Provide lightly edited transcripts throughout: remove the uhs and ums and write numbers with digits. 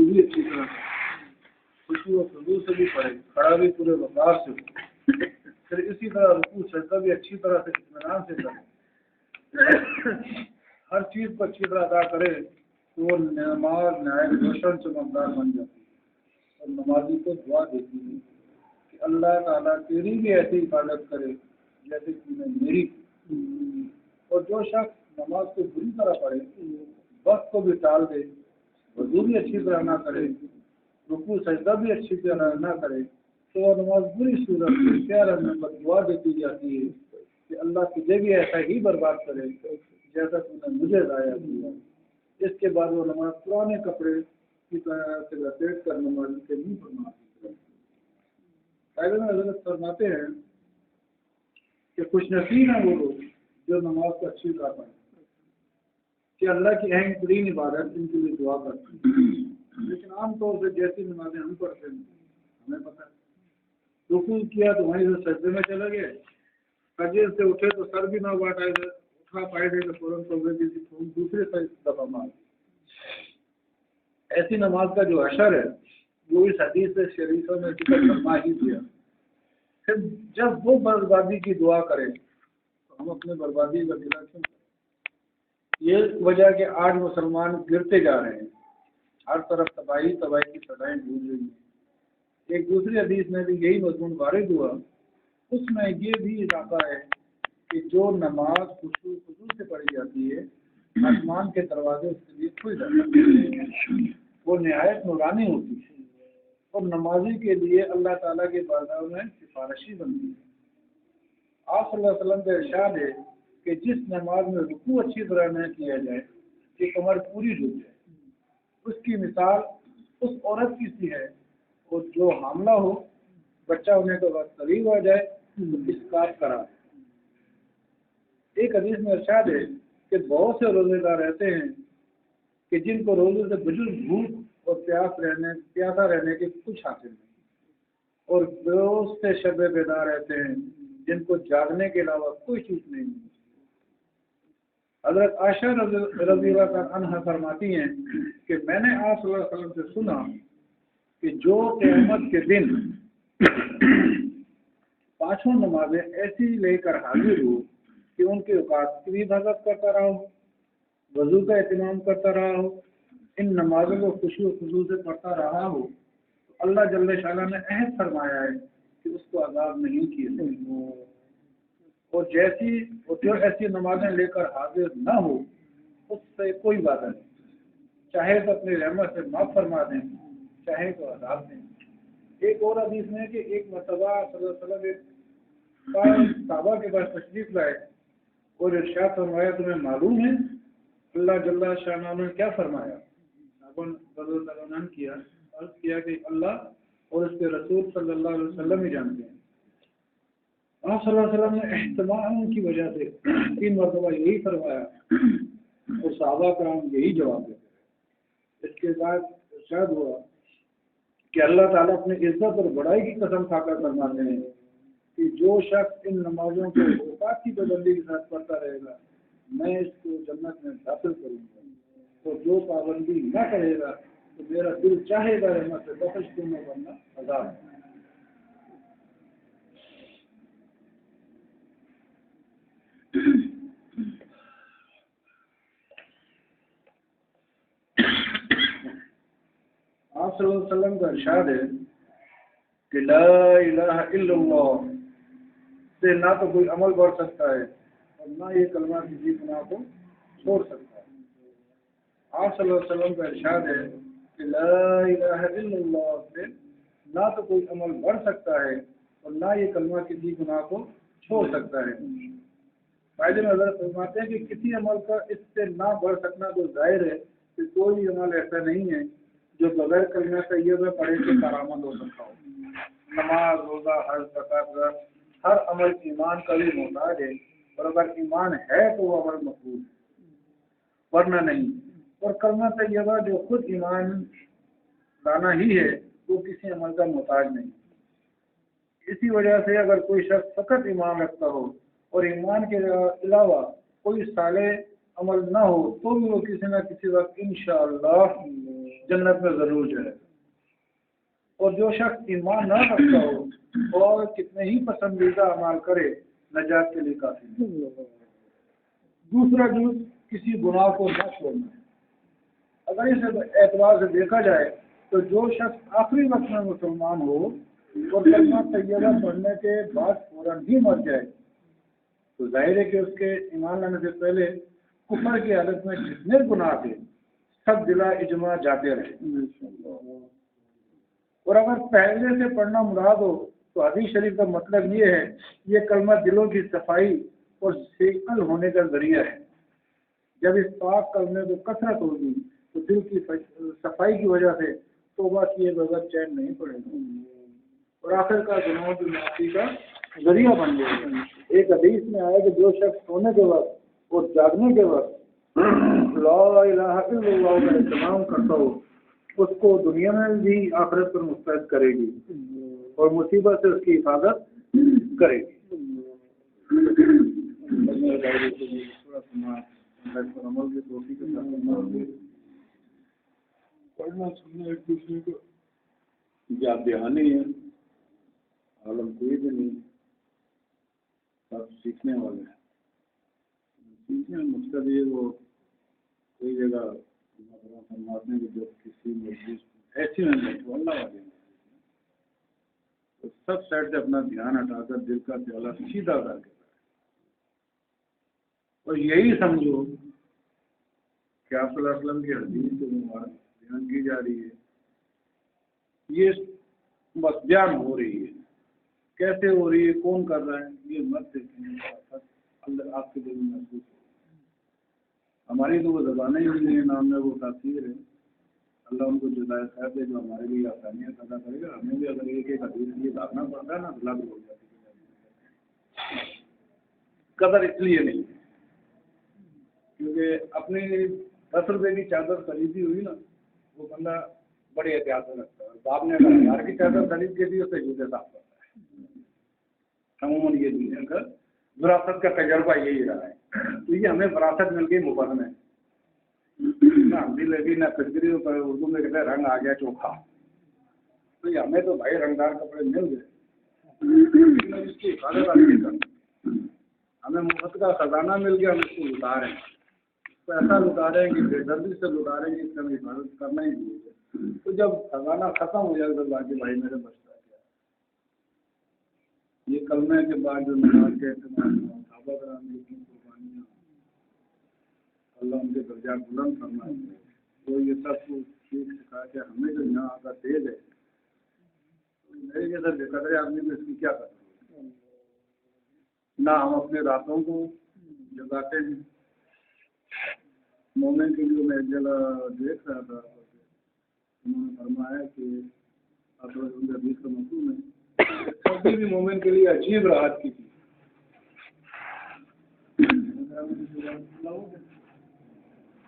वजू भी अच्छी तरह खुशबू और खुशबू से भी पढ़े, खड़ा भी पूरे वकार से हो, फिर इसी तरह रुकू सजदा भी अच्छी तरह से इत्मीनान से करे, हर चीज़ को अच्छी तरह अदा करे तो वो नमाज नहायत रोशन चमकदार बन जाती है। और नमाजी को दुआ देती है कि अल्लाह ताला तेरी भी ऐसी हिफाजत करे जैसे तूने मेरी की। और जो शख्स नमाज को बुरी तरह पढ़े, वक्त को भी टाल दे, वजू भी अच्छी तरह ना करे, रुकू सजदा भी अच्छी तरह ना करे, तो वह नमाज बुरी सूरत में प्यार में दुआ देती जाती है कि अल्लाह तुझे भी ऐसा ही बर्बाद करे जैसा तूने मुझे ज़ाया किया। इसके बाद वो नमाज पुराने कपड़े की तरह से लपेट कर नमाज के मुंह पर मारती है। हज़रत फरमाते हैं कि खुशनसीब हैं वो लोग जो नमाज को अच्छी तरह पढ़े, कि अल्लाह की अहम तरीन इबादत इनके लिए दुआ करते हैं। लेकिन आमतौर से जैसी नमाजें हम पढ़ते हैं हमें पता है, रुकू किया तो वहीं से सजदे में चले गए, सजदे से उठे तो सर भी ना उठा पाए थे तो फौरन तौबे की दूसरे दफा मार। ऐसी नमाज का जो असर है वो इस हदीस से शरीफों में जिक्र फरमा ही दिया। फिर जब वो बर्बादी की दुआ करें तो हम अपने बर्बादी का गिला क्यों करें? ये वजह कि आज मुसलमान गिरते जा रहे हैं, हर तरफ तबाही की सदाएं गूंज रही हैं। एक दूसरी हदीस में भी यही मजमून वारिद हुआ, उसमें ये भी इजाफा है कि जो नमाज खुशू से पढ़ी जाती है, आसमान के दरवाजे उसके लिए खुल जाते हैं, वो निहायत नूरानी होती है और नमाजी के लिए अल्लाह ताला के बारगाह में सिफारिशी बनती है। आप सल्लल्लाहु अलैहि वसल्लम का इरशाद है कि जिस नमाज में रुकू अच्छी तरह न किया जाए कि कमर पूरी झुक जाए, उसकी मिसाल उस औरत की सी है और जो हामला हो, बच्चा होने के बाद करीब आ जाए तो इसकात करा। एक हदीस में इरशाद है कि बहुत से रोजेदार रहते हैं कि जिनको रोजे से बुजुर्ग भूख और प्यासा रहने के कुछ हासिल नहीं, और बहुत से शब बेदार रहते हैं जिनको जागने के अलावा कोई चीज नहीं मिलती। हजरत आयशा रज़ियल्लाहु अन्हा फरमाती हैं कि मैंने आप सल्लल्लाहु अलैहि वसल्लम से सुना कि जो क़यामत के दिन पांचों नमाजें ऐसी लेकर हाजिर हो कि उनके औकात की भी हिफाजत करता रहा हो, वजू का एहतमाम करता रहा हो, इन नमाजों को खुशी और खुशू से पढ़ता रहा हो, तो अल्लाह जल्ल शाला ने अहद फरमाया है कि उसको अज़ाब नहीं किए। और जो ऐसी नमाजें लेकर हाजिर न हो उससे कोई बात नहीं, चाहे तो अपनी रहमत से माफ़ फरमा दें, चाहे तो अज़ाब दें। एक और हदीस में कि एक मरतबा सल्लल्लाहु अलैहि वसल्लम साहबा के पास तशरीफ लाए और इरशाद फरमाया, तुम्हें मालूम है अल्लाह जल्ल शाह ने क्या फरमाया? किया अर्ज़ किया कि अल्लाह और उसके रसूल सल्लल्लाहु अलैहि वसल्लम ही जानते हैं। आप सल्लल्लाहु अलैहि वसल्लम ने एहतमाम की वजह से 3 मरतबा यही फरमाया और सहाबा कराम यही जवाब देते। इसके बाद इरशाद हुआ कि अल्लाह ताला अपनी इज्जत और बड़ाई की कसम खाकर फरमाते हैं कि जो शख्स इन नमाजों को औकात की पाबंदी के साथ पढ़ता रहेगा मैं इसको जन्नत में दाखिल करूँगा, तो जो पाबंदी न करेगा तो मेरा दिल चाहेगा रहमत से बख्श दूंगा वरना अज़ाब। आप सल्लल्लाहु अलैहि वसल्लम का इरशाद है कि ला इलाहा इल्लल्लाह से ना तो कोई अमल बढ़ सकता है और ना ये कलमा किसी गुनाह को छोड़ सकता है। आप सल्लल्लाहु अलैहि वसल्लम का इरशाद है कि ला इलाहा इल्लल्लाह से ना तो कोई अमल बढ़ सकता है और ना ये कलमा किसी गुनाह को छोड़ सकता है। फायदे में हज़रत फरमाते हैं कि किसी अमल का इससे ना बढ़ सकना तो जाहिर है कि कोई अमल ऐसा नहीं है जो बगैर कलमा तैयबा पढ़े से करामत हो सकता हो। नमाज, रोज़ा, हज, ज़कात, हर अमल ईमान का भी मोहताज है, और अगर ईमान है तो वो अमल मकबूल है, वरना नहीं। और कलमा तैयबा जो खुद ईमान लाना ही है वो किसी अमल का मोहताज नहीं। इसी वजह से अगर कोई शख्स फकत ईमान रखता हो और ईमान के अलावा कोई साले अमल ना हो तो भी वो किसी न किसी वक्त इंशाअल्लाह जन्नत में जरूर जाएगा। और जो शख्स ईमान ना रखता हो और कितने ही पसंदीदा अमाल करे, नजात के लिए काफी नहीं। दूसरा जुज किसी गुनाह को न छोड़ना है। अगर इस एतबार से देखा जाए तो जो शख्स आखिरी वक्त में मुसलमान हो और कलमा तैयबा पढ़ने के बाद फौरन ही मर जाए तो जाहिर है कि उसके ईमान लाने से पहले कुफर की हालत में जितने गुनाह थे सब बिला इजमा जाते रहे। और अगर पहले से पढ़ना मुराद हो तो हदीस शरीफ का मतलब ये है, ये कलमा दिलों की सफाई और सेकल होने का जरिया है। जब इस पाक कलमे को कसरत होगी तो दिल की सफाई की वजह से तौबा किए बगैर चैन नहीं पड़ेगा और आखिरकार गुनाहों की माफी का जरिया बन जाएगा। एक हदीस में आया कि जो शख्स सोने के वक्त और जागने के वक्त ला इलाहा इल्लल्लाह का इस्तेमाल करता हो उसको दुनिया में भी आखिरत पर मुस्तैद करेगी और मुसीबत से उसकी हिफाजत करेगी। पढ़ना सुनना एक दूसरे को याद दहानी है, आलम कोई भी नहीं, सब सीखने वाले हैं। सीखने में मकसद ये वो कोई जगह फरमाते हैं कि जब किसी मस्जिद ऐसी में बैठो अल्लाह वाले तो सब साइड से अपना ध्यान हटाकर दिल का प्याला सीधा करके और यही समझो कि आप सल्लल्लाहु अलैहि वसल्लम की हदीस के मुबारक ध्यान की जा रही है, ये बस बयान हो रही है। कैसे हो रही है, कौन कर रहा है, ये मत देखें, अंदर आपके दिल में महसूस हो। हमारी तो वो ज़बानें ही नहीं है, नाम में वो तासीर है। अल्लाह उनको जुदाई खैर दे जो हमारे लिए आसानियाँ पैदा करेगा। हमें भी अगर एक एक हदीस लिए भागना पड़ता है ना तो लग हो जाती है। कदर इसलिए नहीं क्योंकि अपनी 10 रुपए की चादर खरीदी हुई ना, वो बंदा बड़े एहतियात से रखता है। बाप ने अगर 1000 की चादर खरीद के दी उससे जूते साफ करता है। अमूमन ये दुनिया का विरासत का तजर्बा यही रहा है। तो ये हमें विरासत मिल गई मुफत में ना, हिंदी लगी ना फिक्री, उर्दू में कहते रंग आ गया चोखा। तो ये हमें तो भाई रंगदार कपड़े मिल गए, इसकी हिफाजत आदमी करना। हमें मुफ्त का खजाना मिल गया, हम इसको लुटा रहे हैं। तो ऐसा लुटा रहे हैं कि बेदर्दी से लुटा रहे हैं कि इसका हमें हिफाजत करना ही चाहिए। तो जब खजाना खत्म हो जाएगा तो बाकी भाई मेरे बचता क्या। ये कलमे के बाद जो नमाज के साहबा कराम की कुर्बानियाँ, अल्लाह उनके दर्जा बुलंद करना है। तो ये सब कुछ सीख सिखा के हमें जो यहाँ आकर दे दे, मेरे जैसा बेकदरे आदमी को इसकी क्या करना ना। हम अपने रातों को जगाते हैं। मोमिन के लिए मैं एक जगह देख रहा था, उन्होंने फरमाया कि हदीस का मफहूम है कभी भी मोमिन के लिए अजीब राहत की थी।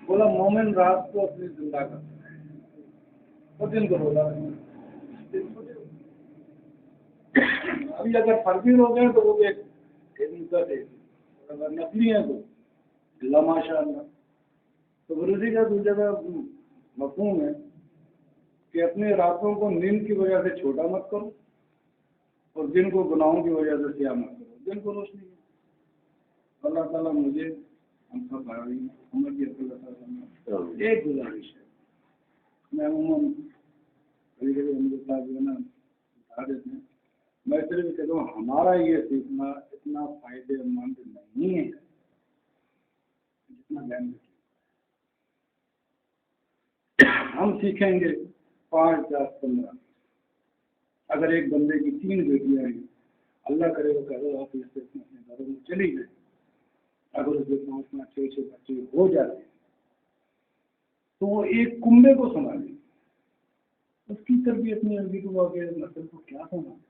बोला मोमिन रात को अपनी जिंदा करता है और दिन को रोजा रखता है। अभी अगर फर्जी लोग हैं तो वो एक मुद्दत है, अगर नकली हैं तो लमाशा अल्लाह। तो गुरुजी का दूसरे का मफहूम है कि अपने रातों को नींद की वजह से छोटा मत करो और दिन को गुनाहों की वजह से सियाह मत करो। दिन को रोशनी अल्लाह ताला मुझे हम सब भाई समझ के एक गुजारिश है। मैं उमूमन कभी कभी उनके साथ जो है ना बता देते हैं, मैं सिर्फ कहता हूँ हमारा ये सीखना इतना फायदेमंद नहीं है जितना ज्ञान। हम सीखेंगे 5, 10, 15। अगर एक बंदे की 3 बेटियां हैं, अल्लाह करे वो करो आप इससे अपने घरों में चली गए, अगर उसके 5, 5, 6 बच्चे हो जाते तो वो एक कुंबे को संभाले, उसकी तरबियत में अभी तो आगे नस्ल को क्या संभाले।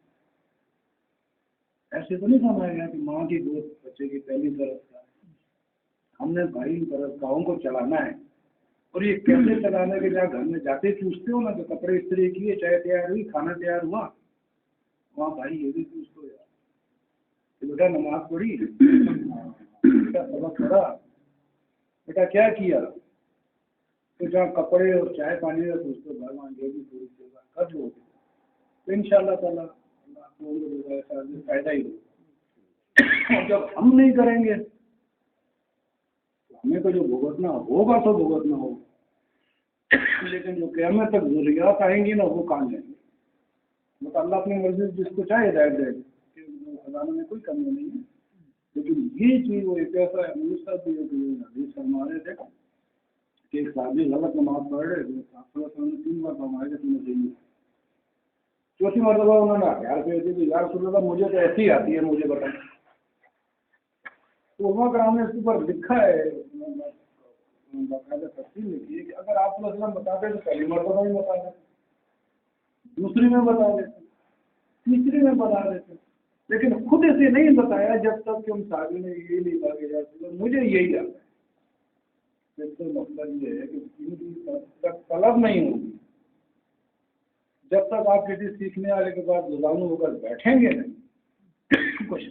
ऐसे तो नहीं संभालेगा कि माँ की गोद बच्चे की पहली तरफ का, हमने भाई तरफ गाँव को चलाना है। और ये कैसे चलाना के जहाँ घर में जाते पूछते हो ना तो कपड़े इस्त्री किए, चाय तैयार हुई, खाना तैयार हुआ, वहाँ भाई ये भी पूछते यार तो बेटा नमाज पढ़ी, बेटा सबक पढ़ा, बेटा क्या किया। تو جہاں کپڑے اور چائے پانی ہے تو اس کے بعد وہاں جو بھی تھوڑی سیوا کر لو تو ان شاء اللہ تعالیٰ اللہ کو فائدہ ہی ہوگا. اور جب ہم نہیں کریں گے ہمیں تو جو بھگتنا ہوگا تو بھگتنا ہوگا, لیکن جو قیامت تک ضروریات آئیں گی نا وہ کام لیں گے. بس اللہ اپنی مرضی جس کو چاہے ہدایت دے کہ خزانوں میں کوئی کمی نہیں ہے, لیکن یہ چیز وہ ایک ایسا حدیث فرما رہے تھے کہ ایک صحابی غلط نماز پڑھ رہے تھے, 3 بار فرمائے تھے تمہیں صحیح. چوتھی مرتبہ انہوں نے ہتھیار پہ دی کہ یا رسول اللہ مجھے تو ایسی آتی ہے, مجھے بتائیں. تو علماء کرام نے اس کے اوپر لکھا ہے, باقاعدہ تفصیل لکھی ہے کہ اگر آپ صلی اللہ علیہ وسلم بتاتے تو پہلی مرتبہ ہی بتا دیتے, دوسری میں بتا دیتے, تیسری میں بتا دیتے, لیکن خود اسے نہیں بتایا جب تک کہ ہم صحابی نے یہ نہیں کہا کہ یا رسول اللہ مجھے یہی آتا ہے. اس کا مطلب یہ ہے کہ تک طلب نہیں ہوگی جب تک آپ کسی سیکھنے والے کے بعد غلام ہو کر بیٹھیں گے نہیں کچھ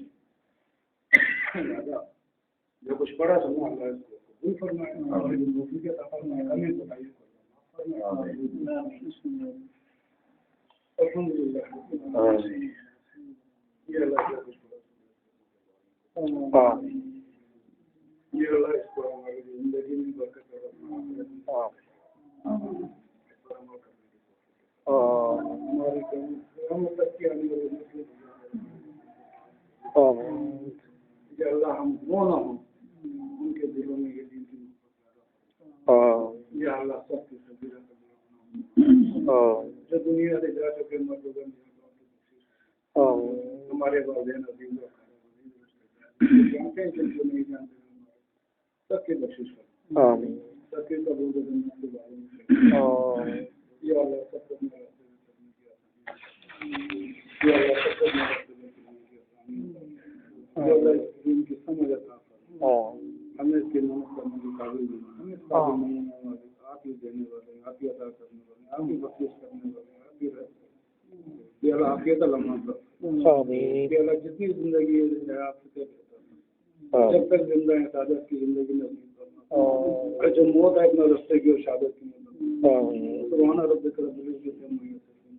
جو کچھ پڑھا سننا اللہ اس کو قبول فرمائے اور جو دوسری کے سفر میں ہمیں بتائیے الحمدللہ. یہ اللہ کا کچھ پڑھا یہ اللہ اس کو ہماری زندگی میں برکت ہماری ہم تک کی آنے والی کہ اللہ ہم وہ نہ ہوں ان کے دلوں میں یہ دین کی محبت پیدا ہو. یا اللہ سب کی سبیرہ جو دنیا سے جا چکے مردوں ہمارے والدین عظیم جانتے ہیں جو نہیں جانتے سب کی بخشش کر, سب کے قبول جنت کے بارے میں یا اللہ سب کو اپنے راستے میں چلنے کی آسانی, یا اللہ سب کو اپنے راستے میں چلنے کی آسانی, یا اللہ اس دین کی سمجھ عطا کر, ہمیں اس کی محنت کرنے کی قابل بنا, ہمیں اس قابل نہیں ہونے والے آپ ہی دینے والے, آپ ہی عطا کرنے والے, آپ ہی بخشش کرنے والے, آپ ہی رہتے. یا اللہ آپ یہ لمحہ کہ اللہ جتنی زندگی ہے آپ سے جب تک زندہ ہیں سعادت کی زندگی نصیب کرنا, اور جو موت ہے اپنا رستے کی اور شہادت کی مدد سبحان ربک رب العزت عما یصفون.